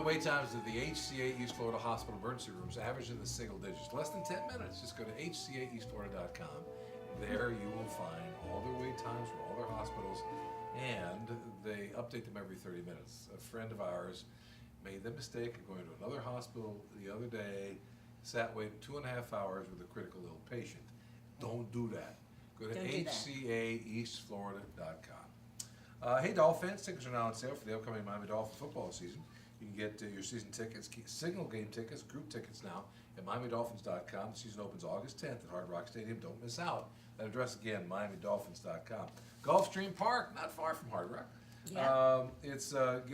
wait times at the HCA East Florida Hospital emergency rooms average in the single digits, less than 10 minutes. Just go to hcaeastflorida.com. There you will find all their wait times for all their hospitals, and they update them every 30 minutes. A friend of ours made the mistake of going to another hospital the other day, sat waiting 2.5 hours with a critical ill patient. Don't do that. Go to hcaeastflorida.com. Hey, Dolphins, tickets are now on sale for the upcoming Miami Dolphin football season. You can get your season tickets, single game tickets, group tickets now at MiamiDolphins.com. The season opens August 10th at Hard Rock Stadium. Don't miss out. That address again, MiamiDolphins.com. Gulfstream Park, not far from Hard Rock. Yeah. Get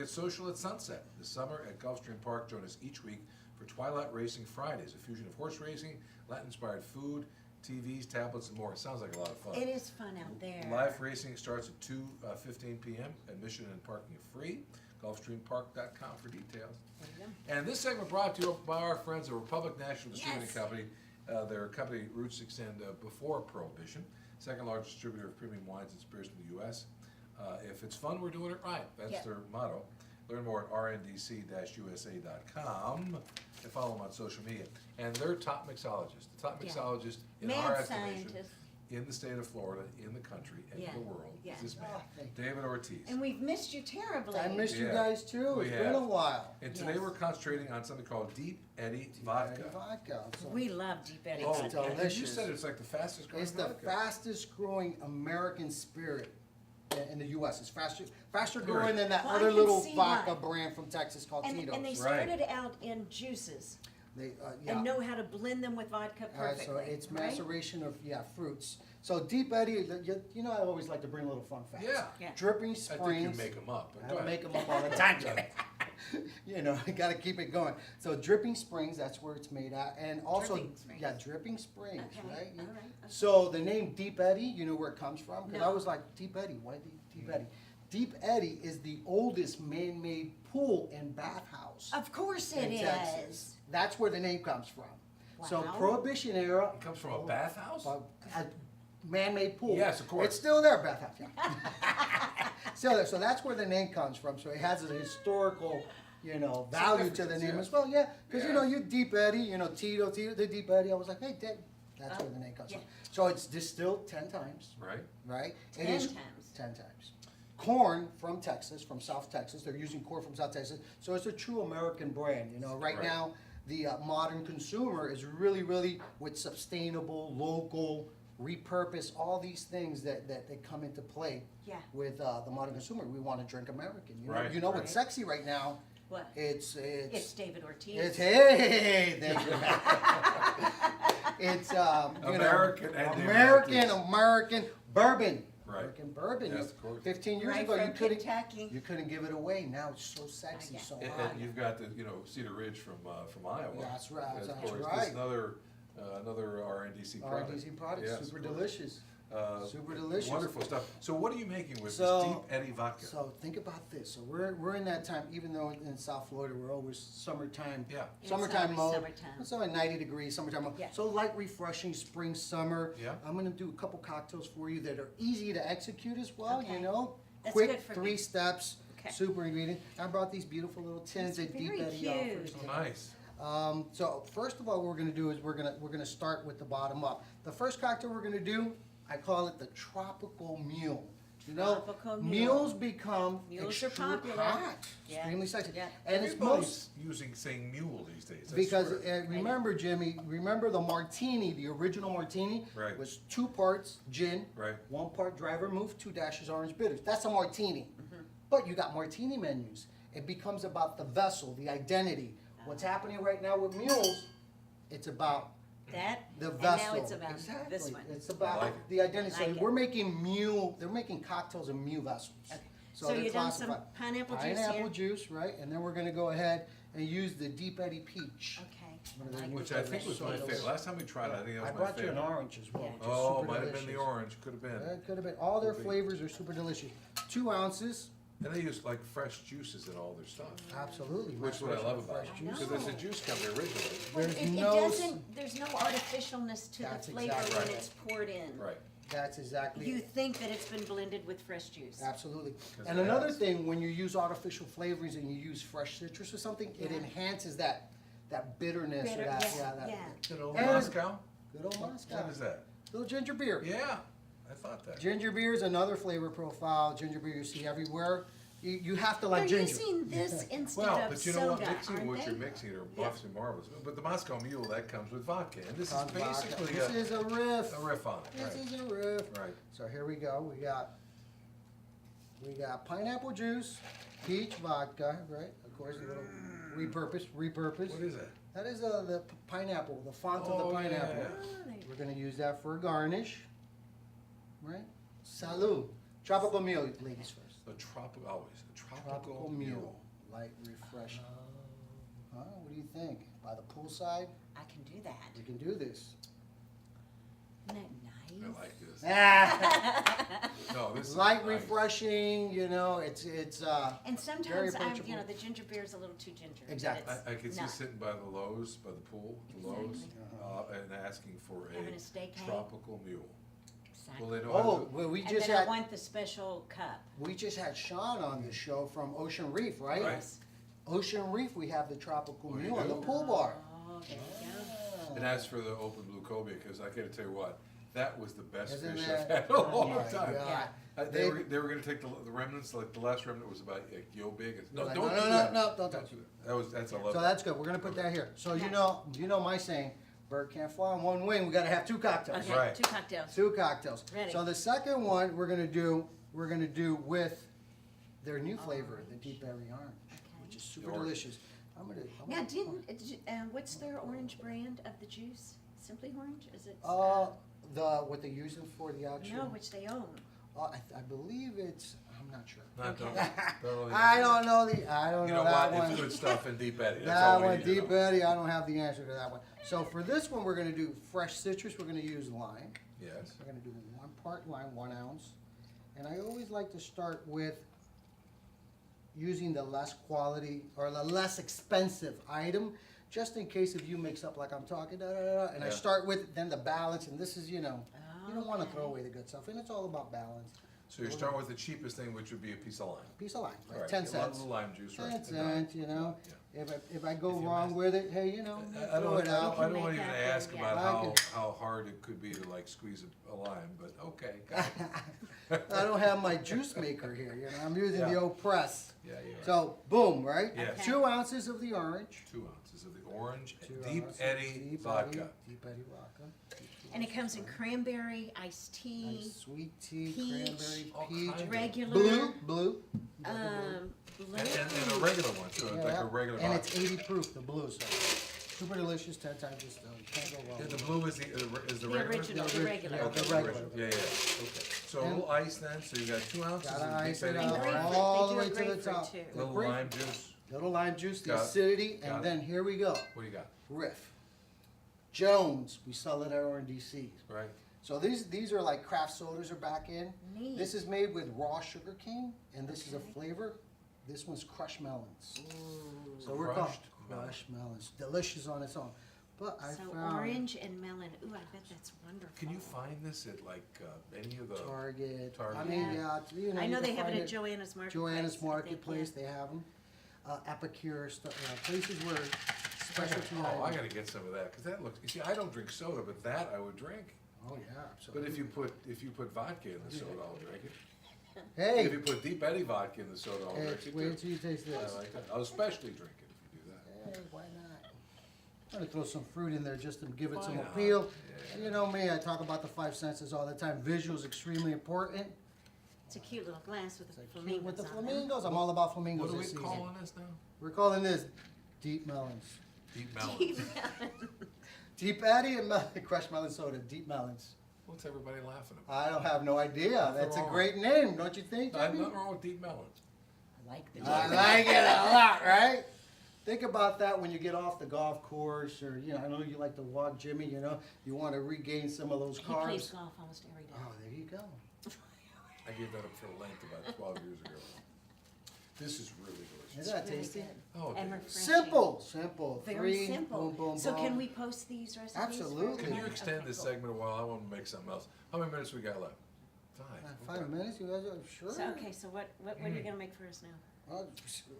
social at sunset this summer at Gulfstream Park. Join us each week for Twilight Racing Fridays, a fusion of horse racing, Latin-inspired food, TVs, tablets, and more. It sounds like a lot of fun. It is fun out there. Live racing starts at 2:15 p.m. Admission and parking are free. GulfstreamPark.com for details. There you go. And this segment brought to you by our friends at Republic National Distributing Yes. Company. Their company roots extend before Prohibition. Second largest distributor of premium wines and spirits in the U.S. If it's fun, we're doing it right. That's Yep. their motto. Learn more at rndc-usa.com and follow them on social media. And they're top mixologists. The top Yeah. mixologist in Mad our estimation scientist. in the state of Florida, in the country, and Yeah. in the world Yeah. is this man, Oh, thank you. David Ortiz. And we've missed you terribly. I missed you Yeah. guys too. We It's been have. a while. And today Yes. we're concentrating on something called Deep Eddy Vodka. Vodka. So We love Deep Eddy. Oh, It's vodka. and you delicious. said it's like the fastest growing It's the vodka. fastest growing American spirit in the U.S. It's faster Period. growing than that Well, I other can little see vodka why. brand from Texas called And Tito's. they Right. started out in juices They, and know how to blend them with vodka perfectly. So it's right? maceration of fruits. So Deep Eddy, you know I always like to bring a little fun facts. Yeah. Yeah. Dripping I Springs. think you make them up. But I go don't ahead. make them up all the time, Jimmy. You know, I gotta keep it going. So Dripping Springs, that's where it's made at, and also Dripping Springs. Dripping Springs, Okay, right? all right, okay. So the name Deep Eddy, you know where it comes from? Because I No. was like, Deep Eddy, why Deep Eddy? Deep Eddy is the oldest man-made pool and bathhouse Of course in it Texas. is. That's where the name comes from. So Wow. Prohibition era, It comes from a bathhouse? a man-made pool. Yes, of course. It's still there, bathhouse, yeah. Still there, so that's where the name comes from, so it has a historical, value to the Significance, name yeah. as well, yeah. Because, Yeah. you Deep Eddy, Tito, the Deep Eddy, I was like, hey, Dad, that's where the name comes yeah. from. So it's distilled 10 times, Right? right? It 10 is times. 10 times. Corn from Texas, from South Texas, they're using corn from South Texas, so it's a true American brand, Right Right. now, the modern consumer is really, really with sustainable, local, repurpose, all these things that come into play Yeah. with the modern consumer. We want to drink American. Right, You know right. what's sexy right now? What? It's It's David Ortiz. it's hey, thank you. It's American and American Ortiz. American bourbon. Right. American bourbon. Yes, of course. 15 years Right ago, from you couldn't Kentucky. you couldn't give it away. Now it's so sexy, Yeah. so And, hot. and you've got the, Cedar Ridge from Iowa. That's right, Of that's course, right. This is another RNDC product. RDC product, Yes, super of course. delicious. Super delicious. Wonderful stuff. So what are you making with So- this Deep Eddy vodka? So think about this. So we're in that time, even though in South Florida we're always summertime. Yeah. It's Summertime always mode. summertime. It's only 90 degrees, summertime mode. Yeah. So light, refreshing spring, summer. Yeah. I'm gonna do a couple cocktails for you that are easy to execute as well. Okay. That's Quick, good for 3 me. steps. Okay. Super ingredient. I brought these beautiful little tins It's that Deep very Eddy cute. offers. Oh, nice. So first of all, what we're gonna do is we're gonna start with the bottom up. The first cocktail we're gonna do, I call it the tropical mule. Tropical mule. Mules become Mules are extremely popular. hot, Yeah. extremely sexy, Yeah. and it's Everybody's most saying mule these days. I because swear. remember, Jimmy, remember the martini, the original martini Right. was 2 parts gin, Right. 1 part dry vermouth, 2 dashes orange bitters. That's a martini. Mm-hmm. But you got martini menus. It becomes about the vessel, the identity. What's happening right now with mules? It's about That, the and vessel. now it's about exactly. this one. It's about I like it. the identity. I like So it. we're making mule. They're making cocktails in mule vessels. Okay. So, So they're you done some classified. pineapple juice Pineapple here? juice, right? And then we're gonna go ahead and use the Deep Eddy peach. Okay. One of the- Like Which it. I think was my So favorite. Last time we tried it, I think that I was my brought you an favorite. orange as well. Yeah. which is Oh, super might have been the delicious. orange. Could have been. It could have been. All their Could be. flavors are super delicious. 2 ounces. And they use like fresh juices in all their stuff. Absolutely. Which is what I love about it. Fresh juice. Because there's a juice company originally. Well, There's it no doesn't, there's no artificialness to the That's flavor exactly when right. it's poured in. Right. That's exactly You it. think that it's been blended with fresh juice. Absolutely. 'Cause And it another has. thing, when you use artificial flavorings and you use fresh citrus or something, it Yeah. enhances that bitterness or Bitter, that, yeah, that yeah. Good old And- Moscow? good old Moscow. What is that? Little ginger beer. Yeah, I thought that. Ginger beer is another flavor profile. Ginger beer you see everywhere. You have to They're like ginger. using this instead Well, of but you know what, soda, mixing aren't what they? you're mixing are Yeah. absolutely marvelous. But the Moscow Mule, that comes with vodka, and this is On vodka. basically This is a riff. a riff on it, This right? is a riff. Right. So here we go. We got pineapple juice, peach vodka, right? Of course, a little repurpose. What is that? That is the pineapple, the font of Oh, the pineapple. yeah. Oh, they- We're gonna use that for a garnish, right? Salud. Tropical meal, ladies first. The tropical, always, the Tropical meal, light, refreshing. Huh? What do you think? By the poolside, I can do that. we can do this. Isn't that I nice? like this. Ah, No, this is light, nice. refreshing. You know, it's And Very sometimes approachable. you know, the ginger beer is a little too ginger. but Exactly. it's I could see not. sitting by the Lowe's, by the pool, the Lowe's, Exactly. and asking for Having a a steak hang. tropical mule. Exactly. Well, they know oh, how to, well, we And just then I had want the special cup. Sean on the show from Ocean Reef, right? Right. Yes. Ocean Reef, we have the tropical Oh, you mule on the do? pool bar. Oh, there you go. and as for the open blue cobia, because I gotta tell you what, that was the best Isn't fish that- I've had in a oh long my time. God. They were gonna take the remnants, like the last remnant was about like yo big. It's- No, Like, don't no, do no, that. no, don't touch do that. That's I love. So that. that's good. We're gonna put that here. So Okay. you know my saying, bird can't fly on one wing. We gotta have two cocktails. Okay, Right. 2 cocktails. Two cocktails. Ready. So the second one we're gonna do with their new flavor, the deep berry orange, which is super Orange. delicious. Now, what's their orange brand of the juice? Simply Orange? Is it? what they're using for the actual. No, which they own. I believe it's. I'm not sure. No, Okay. don't really- I don't know You know that what? one. It's good stuff in Deep Eddy. That's That all we one, need to Deep know. Eddy, I don't have the answer to that one. So for this one, we're gonna do fresh citrus, we're gonna use lime. Yes. We're gonna do 1 part lime, 1 ounce. And I always like to start with using the less quality or the less expensive item, just in case if you mix up like I'm talking, and I Yeah. start with then the balance, and this is, you don't wanna throw Okay. away the good stuff, and it's all about balance. So you start with the cheapest thing, which would be a piece of lime. Piece of lime, All right, 10 a lot of cents. the lime juice, right? 10 cents, you know. Yeah. If I go If you wrong mess- with it, hey, you know, I throw it out. don't make want to even that ask thing, about yeah. how, I can- how hard it could be to like squeeze a lime, but okay. got it. I don't have my juice maker here, you know, I'm using the Yeah. old press. Yeah, you're right. So, boom, right? Yes. Okay. 2 ounces of the orange. 2 ounces of the orange, 2 Deep ounces Eddy Deep vodka. Eddy, Deep Eddy vodka. And it comes in cranberry, iced tea, Nice sweet tea, peach, cranberry, all peach, kinds of- regular, blue. blue. And a regular one, so it's like Yeah, a regular and vodka. it's 80 proof, the blue, so super delicious, 10 times as still. You can't go wrong. Yeah, with the it. blue is the regular? original, the regular. Yeah, Okay, the regular. original. Yeah, yeah, okay. So a little ice then, so you got 2 ounces Gotta of ice Deep it Eddy up. And orange, grapefruit, all they the do way a to the grapefruit top. too. little Grapefruit. lime juice. Little lime juice, the Got it. acidity, Got and it. then here we go. What do you got? Riff. Jones, we sell it at RNDC. Right? So these are like craft sodas are back in. Neat. This is made with raw sugar cane, and this is a flavor. This one's crushed melons. So we're called Crushed melon. crushed melons. Delicious on its own. But I So found orange and melon. Ooh, I bet that's wonderful. Can you find this at like any of the? Target. Target. I mean, yeah, you know. I know you they can have find it at Joanna's Marketplace. Joanna's I think, Marketplace. yeah. They have them. Epicure stuff. Places where specialty. Oh, I items. gotta get some of that, cause that looks, you see, I don't drink soda, but that I would drink. Oh yeah, absolutely. But if you put vodka in the soda, I'll drink it. Hey, If you put Deep Eddy vodka in the soda, I'll hey, drink it wait too. until you taste this. I like that. I'll especially drink it if you do that. Hey, why not? I'm gonna throw some fruit in there just to give it Why some not? appeal. Yeah. You know me, I talk about the 5 senses all the time. Visuals extremely important. It's a cute little glass with It's the like cute flamingos with the on them. flamingos, I'm all about What flamingos are we this season. calling this now? We're calling this deep melons. Deep melons. Deep melon. Deep Eddy and crushed melon soda, deep melons. What's everybody laughing about? I don't have no idea. Nothing That's a wrong. great name, don't you think, There's Jimmy? nothing wrong with deep melons. I like the I like it a lot, right? Think about that when you get off the golf course, or I know you like to walk, Jimmy. You want to regain some of those He plays carbs. golf almost every day. Oh, there you go. I gave that up for Lent about 12 years ago. This is really delicious. Isn't that Really tasty? good. Oh, And David. refreshing. Simple. Very Three, simple. boom, boom, So boom. can we post these recipes? for Absolutely. Can you everybody? extend Okay, this cool. segment a while? I want to make something else. How many minutes we got left? 5. 5 minutes, you guys are sure? So, okay, so what are you gonna make for us now?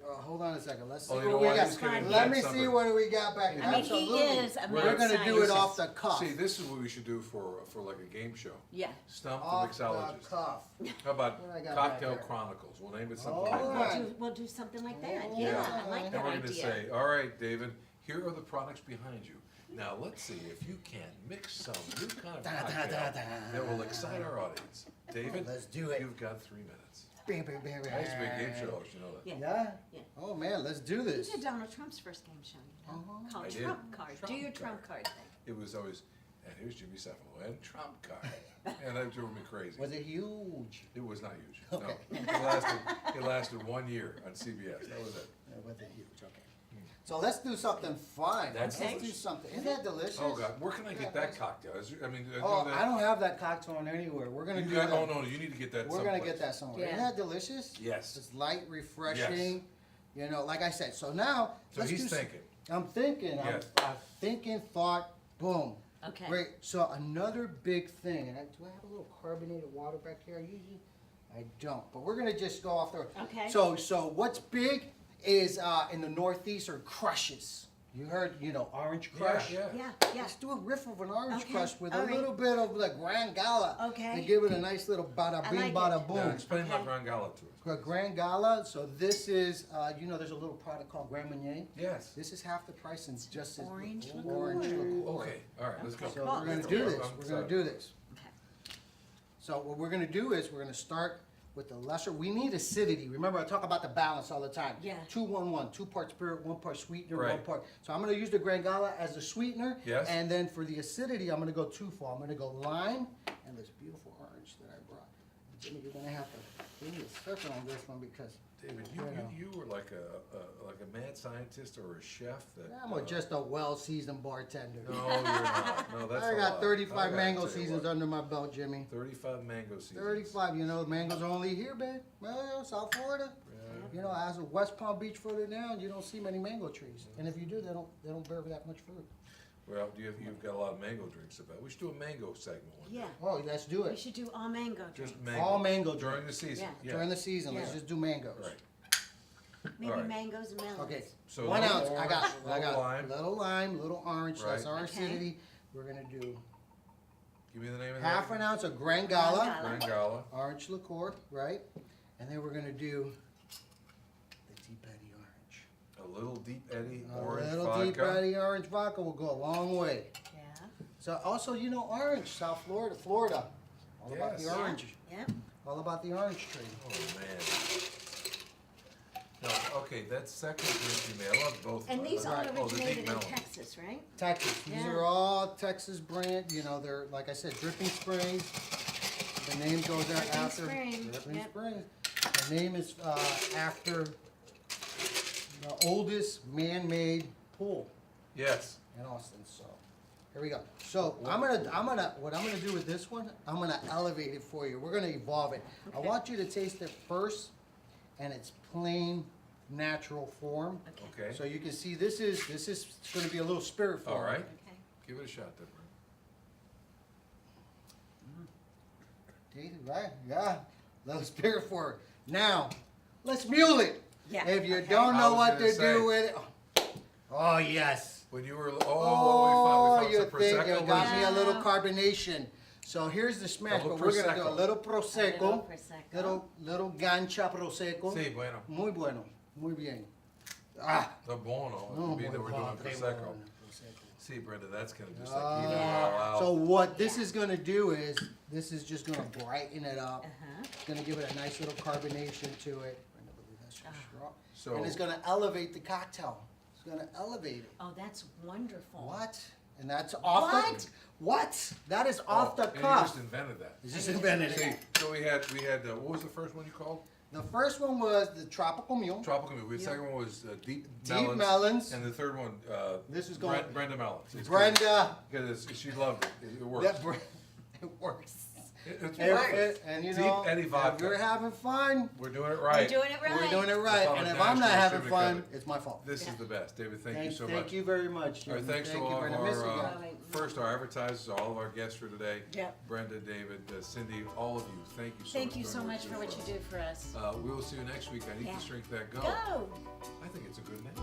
Hold on a second, let's see Oh, you know what we what? got. He's gonna Let invent me see something. what we got back. I mean, Absolutely. he is a We're mad gonna do it scientist. off the cuff. See, this is what we should do for like a game show. Yeah. Stump the Off the mixologist. cuff. How about What I got back Cocktail there? Chronicles? We'll name it something All like We'll that. right. we'll do something like that. Oh, Yeah, yeah. I like And that we're gonna idea. say, all right, David, here are the products behind you. Now let's see if you can mix some new kind of Da, da, cocktail da, da. that will excite our audience. David, Let's do it. you've got 3 minutes. Bam, bam, bam, bam. I used to be a game show host, you know that. Yeah. Yeah? Yeah. Oh, man, let's do You this. did Donald Trump's first game show, you know, Uh-huh. called I did. Trump Card. Do Trump your Card. Trump card thing. It was always, and here's Jimmy Cephalo and Trump card. And that drove me crazy. Was it huge? It was not huge. Okay. No. It lasted 1 year on CBS. That was it. Was it huge? Okay. So let's do something fun. That's Let's do delicious. something. Isn't that delicious? Oh God, where can I get that cocktail? I mean, Oh, that, I don't have that cocktail anywhere. We're gonna you do got, that. oh no, you need to get that. We're gonna someplace. get that somewhere. Yeah. Isn't that delicious? Yes. It's light, refreshing. You know, like I said. So now So let's he's do. thinking. I'm thinking. Yes. I'm thinking. Thought. Boom. Okay. Great. So another big thing. And do I have a little carbonated water back here? I don't. But we're gonna just go off the. Okay. So what's big is in the Northeast are crushes. You heard, orange crush. Yeah. Yeah, yeah. Let's do a riff of an orange Okay, crush with all a right. little bit of the Grand Gala. Okay. To give it a nice little bada I bing, like bada it. boom. Now explain Okay. about Grand Gala to us. Grand Gala. So this is, there's a little product called Grand Marnier. Yes. This is half the price and it's just as Orange orange liqueur. liqueur. Okay. All right. Let's go. So Cool. we're gonna Let's do do it. this. I'm We're gonna excited. do this. Okay. So what we're gonna do is we're gonna start with the lesser. We need acidity. Remember, I talk about the balance all the time. Yeah. 2-1-1, 2 parts spirit, 1 part sweetener, Right. 1 part. So I'm gonna use the Grand Gala as the sweetener. Yes. And then for the acidity, I'm gonna go twofold. I'm gonna go lime and this beautiful orange that I brought. Jimmy, you're gonna have to give me a circle on this one because David, you were like a mad scientist or a chef that. I'm just a well-seasoned bartender. No, you're not. No, that's I a got lie. 35 I gotta mango tell you seasons what. under my belt, Jimmy. 35 mango seasons. 35, mangoes are only here, man. Well, South Florida. Yeah. As of West Palm Beach further down, you don't see many mango trees. And if you do, they don't bear that much fruit. Well, you've got a lot of mango drinks about. We should do a mango segment one day. Yeah. Oh, let's do We it. should do all mango drinks. Just mango. All mango during the season. Yeah. During the season, let's Yeah. just do mangoes. Right. Maybe all right. mangoes and melons. Okay, So 1 little ounce. I orange, got little lime. little lime, little orange. That's Right. our Okay. acidity. We're gonna do Give me the name of half that. an ounce of Grand Gala, Grand Gala. Grand Gala. orange liqueur, right? And then we're gonna do the Deep Eddy orange. A little deep eddy A orange little vodka. Deep Eddy orange vodka will go a long way. Yeah. So also, orange, South Florida. All about the Yes. orange. Yeah. All about the orange tree. Oh man. No, okay, that second drink you made, I love both. And these all Right. Oh, the deep originated in melon. Texas, right? Texas. These Yeah. are all Texas brand. They're, like I said, Dripping Springs. The name goes there Dripping after Springs, Dripping yep. Springs. The name is after the oldest man-made pool Yes. in Austin. So here we go. So what I'm gonna do with this one, I'm gonna elevate it for you. We're gonna evolve it. I Okay. want you to taste it first in its plain, natural form. Okay. Okay. So you can see this is gonna be a little spirit form. All right. Okay. Give it a shot, Deborah. Tasty, right? Yeah. Little spirit form. Now, let's mule it. Yeah. If you okay. don't I know was what gonna to say. do with it. Oh yes. When you were Oh, we found you some think you prosecco. got me a little Wow. carbonation. So here's the smash, Little but we're gonna do a Prosecco. little A prosecco, little Prosecco. little gancha prosecco. Sí, bueno. Muy bueno, muy bien. Ah, The buono. It no, would be that muy we're doing padre, prosecco. bueno. See, Brenda, that's gonna just Ah. like even it all out. So what this is gonna do is, this is just gonna brighten it up. Uh-huh. It's gonna give it a nice little carbonation to it. Brenda, believe that's so strong. So And it's gonna elevate the cocktail. It's gonna elevate it. Oh, that's wonderful. What? And that's off What? the, what? That is off the and you cuff. just invented that. You just invented See, it. so we had what was the first one you called? The first one was the tropical mule. Tropical Mule. The Yeah. second one was deep Deep melons. and the third one This is going- Brenda Melons. It's Brenda. good, because she loved it. It works. That it works. It's And, right. and you Deep know, Eddy if vodka. we're having fun, We're doing it We're right. doing it right. we're doing it right. Call And it if I'm not National having Sugar fun, Cover. it's my fault. This is the best. David, thank you so Thank much. you very much. All right, thanks to Thank you all for of the missing our, out. first our advertisers, all of our guests for today. Yep. Brenda, David, Cindy, all of you, thank you so much. Thank you for so doing much for what you do for us. We will see you next week on Eat Yeah. the Strength That Go. Go. I think it's a good name.